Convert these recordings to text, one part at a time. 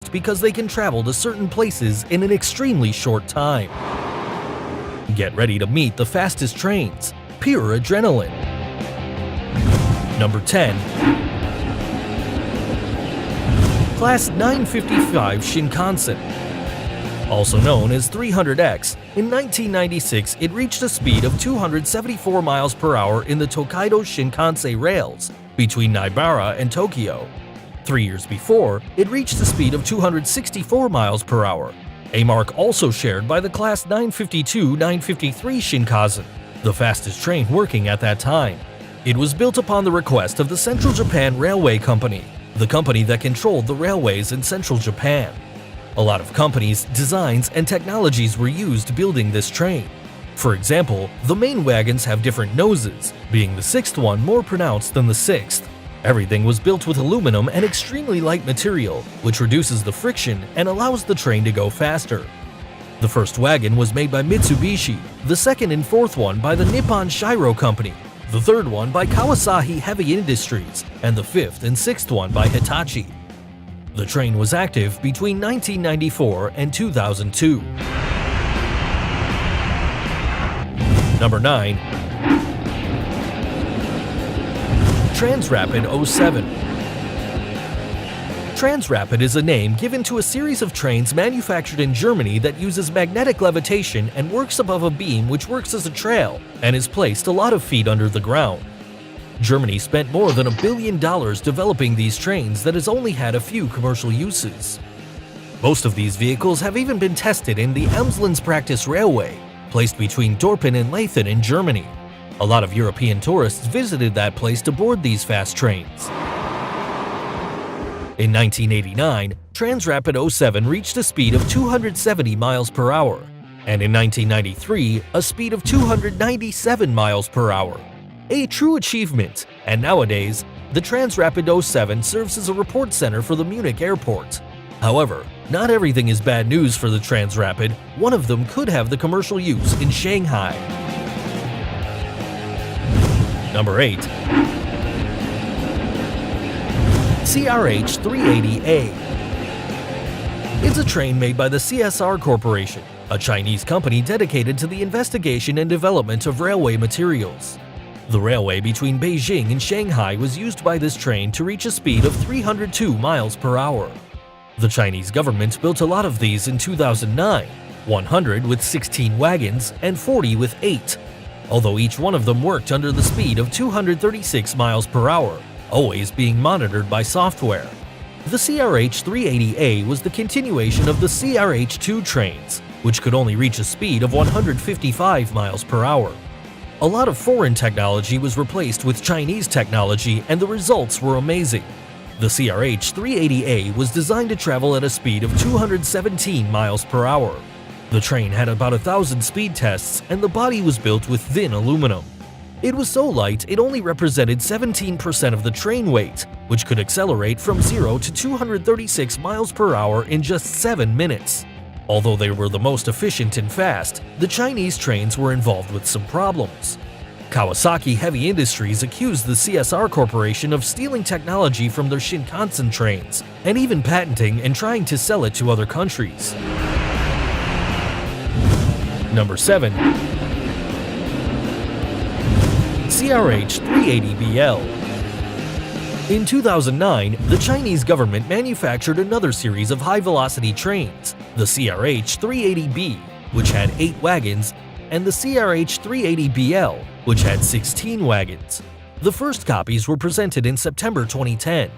used because they can travel to certain places in an extremely short time. Get ready to meet the fastest trains. Pure adrenaline. Number 10. Class 955 Shinkansen. Also known as 300X, in 1996 it reached a speed of 274 miles per hour in the Tokaido Shinkansen rails between Nibara and Tokyo. 3 years before, it reached a speed of 264 miles per hour, a mark also shared by the Class 952-953 Shinkansen, the fastest train working at that time. It was built upon the request of the Central Japan Railway Company, the company that controlled the railways in central Japan. A lot of companies, designs, and technologies were used building this train. For example, the main wagons have different noses, being the sixth one more pronounced than the sixth. Everything was built with aluminum and extremely light material, which reduces the friction and allows the train to go faster. The first wagon was made by Mitsubishi, the second and fourth one by the Nippon Shiro Company, the third one by Kawasaki Heavy Industries, and the fifth and sixth one by Hitachi. The train was active between 1994 and 2002. Number 9. Transrapid 07. Transrapid is a name given to a series of trains manufactured in Germany that uses magnetic levitation and works above a beam which works as a trail and is placed a lot of feet under the ground. Germany spent more than $1 billion developing these trains that has only had a few commercial uses. Most of these vehicles have even been tested in the Emslands Practice Railway, placed between Dorpen and Leithen in Germany. A lot of European tourists visited that place to board these fast trains. In 1989, Transrapid 07 reached a speed of 270 miles per hour, and in 1993, a speed of 297 miles per hour. A true achievement, and nowadays, the Transrapid 07 serves as a report center for the Munich airport. However, not everything is bad news for the Transrapid. One of them could have the commercial use in Shanghai. Number 8. CRH 380A. It's a train made by the CSR Corporation, a Chinese company dedicated to the investigation and development of railway materials. The railway between Beijing and Shanghai was used by this train to reach a speed of 302 miles per hour. The Chinese government built a lot of these in 2009, 100 with 16 wagons and 40 with 8, although each one of them worked under the speed of 236 miles per hour, always being monitored by software. The CRH 380A was the continuation of the CRH 2 trains, which could only reach a speed of 155 miles per hour. A lot of foreign technology was replaced with Chinese technology, and the results were amazing. The CRH 380A was designed to travel at a speed of 217 miles per hour. The train had about 1,000 speed tests, and the body was built with thin aluminum. It was so light it only represented 17% of the train weight, which could accelerate from 0 to 236 miles per hour in just 7 minutes. Although they were the most efficient and fast, the Chinese trains were involved with some problems. Kawasaki Heavy Industries accused the CSR Corporation of stealing technology from their Shinkansen trains, and even patenting and trying to sell it to other countries. Number 7. CRH 380BL. In 2009, the Chinese government manufactured another series of high-velocity trains, the CRH 380B, which had 8 wagons, and the CRH 380BL, which had 16 wagons. The first copies were presented in September 2010.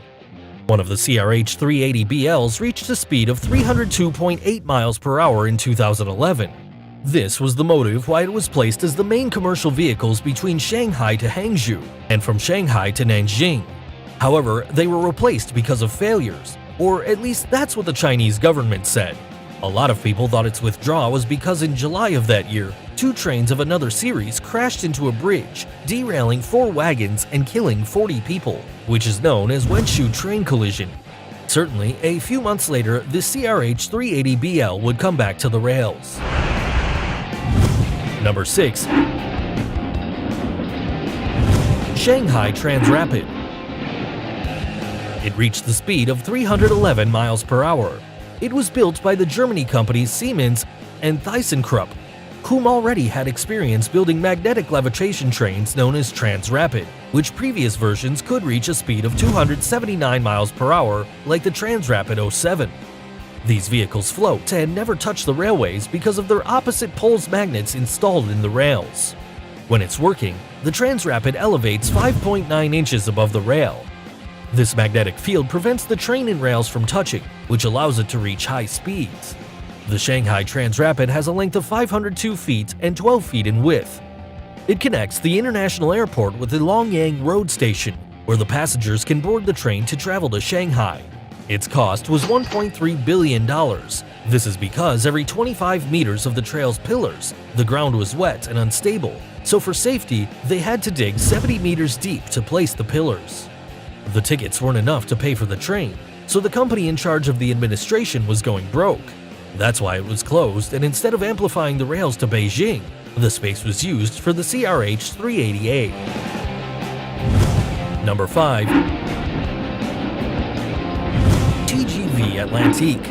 One of the CRH 380BLs reached a speed of 302.8 miles per hour in 2011. This was the motive why it was placed as the main commercial vehicles between Shanghai to Hangzhou and from Shanghai to Nanjing. However, they were replaced because of failures, or at least that's what the Chinese government said. A lot of people thought its withdrawal was because in July of that year, 2 trains of another series crashed into a bridge, derailing 4 wagons and killing 40 people, which is known as Wenshu train collision. Certainly, a few months later, the CRH 380BL would come back to the rails. Number 6. Shanghai Transrapid. It reached the speed of 311 miles per hour. It was built by the Germany companies Siemens and ThyssenKrupp, whom already had experience building magnetic levitation trains known as Transrapid, which previous versions could reach a speed of 279 miles per hour like the Transrapid 07. These vehicles float and never touch the railways because of their opposite poles magnets installed in the rails. When it's working, the Transrapid elevates 5.9 inches above the rail. This magnetic field prevents the train and rails from touching, which allows it to reach high speeds. The Shanghai Transrapid has a length of 502 feet and 12 feet in width. It connects the international airport with the Longyang Road Station, where the passengers can board the train to travel to Shanghai. Its cost was $1.3 billion. This is because every 25 meters of the trail's pillars, the ground was wet and unstable, so for safety, they had to dig 70 meters deep to place the pillars. The tickets weren't enough to pay for the train, so the company in charge of the administration was going broke. That's why it was closed, and instead of amplifying the rails to Beijing, the space was used for the CRH-380A. Number 5. TGV Atlantique.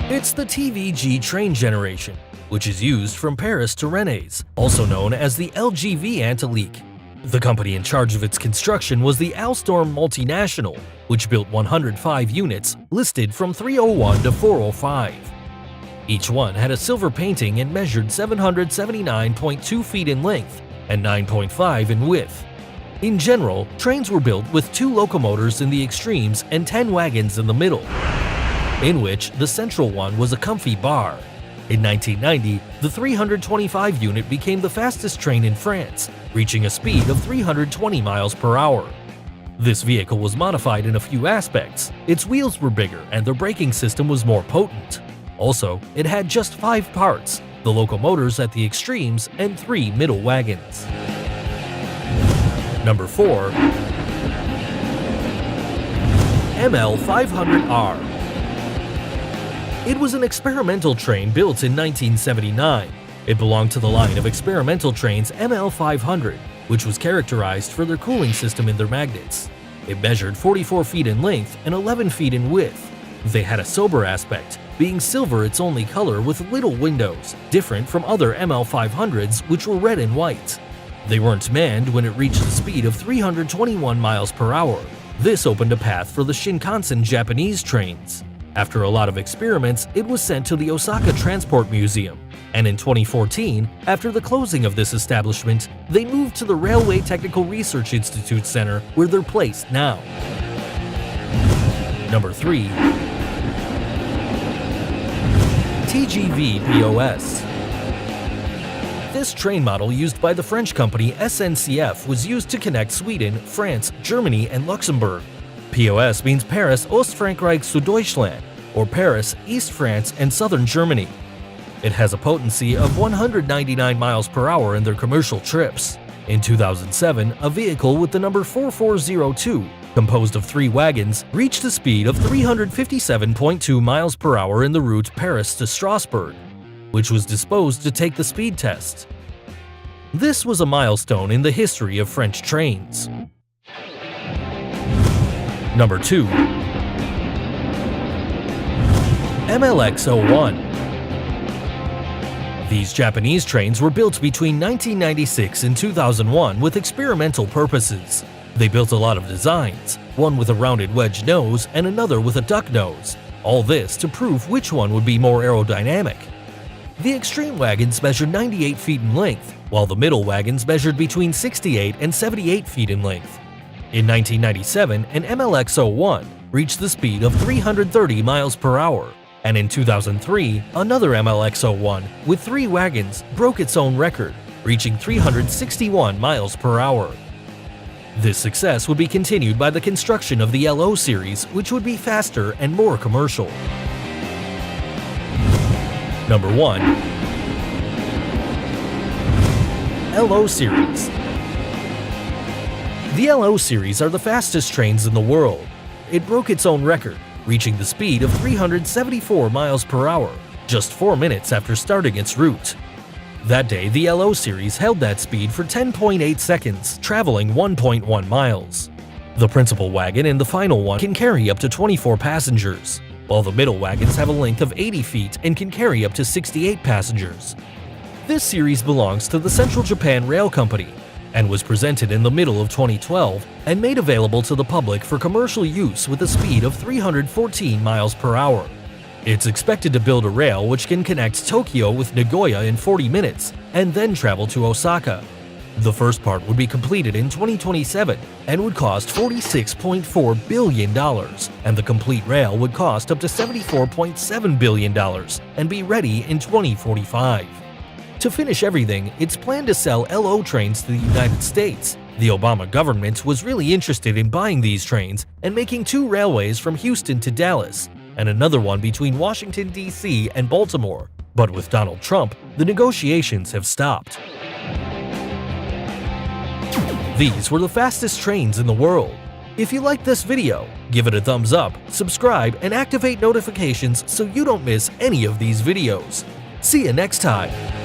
It's the TVG train generation, which is used from Paris to Rennes, also known as the LGV Atlantique. The company in charge of its construction was the Alstom Multinational, which built 105 units, listed from 301 to 405. Each one had a silver painting and measured 779.2 feet in length and 9.5 in width. In general, trains were built with 2 locomotors in the extremes and 10 wagons in the middle, in which the central one was a comfy bar. In 1990, the 325 unit became the fastest train in France, reaching a speed of 320 miles per hour. This vehicle was modified in a few aspects. Its wheels were bigger and the braking system was more potent. Also, it had just 5 parts, the locomotors at the extremes and 3 middle wagons. Number 4. ML500R. It was an experimental train built in 1979. It belonged to the line of experimental trains ML500, which was characterized for their cooling system in their magnets. It measured 44 feet in length and 11 feet in width. They had a sober aspect, being silver its only color with little windows, different from other ML500s which were red and white. They weren't manned when it reached a speed of 321 miles per hour. This opened a path for the Shinkansen Japanese trains. After a lot of experiments, it was sent to the Osaka Transport Museum, and in 2014, after the closing of this establishment, they moved to the Railway Technical Research Institute Center, where they're placed now. Number 3. TGV POS. This train model used by the French company SNCF was used to connect Sweden, France, Germany, and Luxembourg. POS means Paris Ostfrankreich zu Deutschland, or Paris, East France, and Southern Germany. It has a potency of 199 miles per hour in their commercial trips. In 2007, a vehicle with the number 4402, composed of 3 wagons, reached a speed of 357.2 miles per hour in the route Paris to Strasbourg, which was disposed to take the speed test. This was a milestone in the history of French trains. Number 2. MLX-01. These Japanese trains were built between 1996 and 2001 with experimental purposes. They built a lot of designs, one with a rounded wedge nose and another with a duck nose, all this to prove which one would be more aerodynamic. The extreme wagons measured 98 feet in length, while the middle wagons measured between 68 and 78 feet in length. In 1997, an MLX-01 reached the speed of 330 miles per hour, and in 2003, another MLX-01 with 3 wagons broke its own record, reaching 361 miles per hour. This success would be continued by the construction of the LO series, which would be faster and more commercial. Number 1. LO series. The LO series are the fastest trains in the world. It broke its own record, reaching the speed of 374 miles per hour, just 4 minutes after starting its route. That day, the LO series held that speed for 10.8 seconds, traveling 1.1 miles. The principal wagon and the final one can carry up to 24 passengers. while the middle wagons have a length of 80 feet and can carry up to 68 passengers. This series belongs to the Central Japan Rail Company and was presented in the middle of 2012 and made available to the public for commercial use with a speed of 314 miles per hour. It's expected to build a rail which can connect Tokyo with Nagoya in 40 minutes and then travel to Osaka. The first part would be completed in 2027 and would cost $46.4 billion, and the complete rail would cost up to $74.7 billion and be ready in 2045. To finish everything, it's planned to sell LO trains to the United States. The Obama government was really interested in buying these trains and making 2 railways from Houston to Dallas, and another one between Washington, D.C. and Baltimore. But with Donald Trump, the negotiations have stopped. These were the fastest trains in the world. If you liked this video, give it a thumbs up, subscribe, and activate notifications so you don't miss any of these videos. See you next time!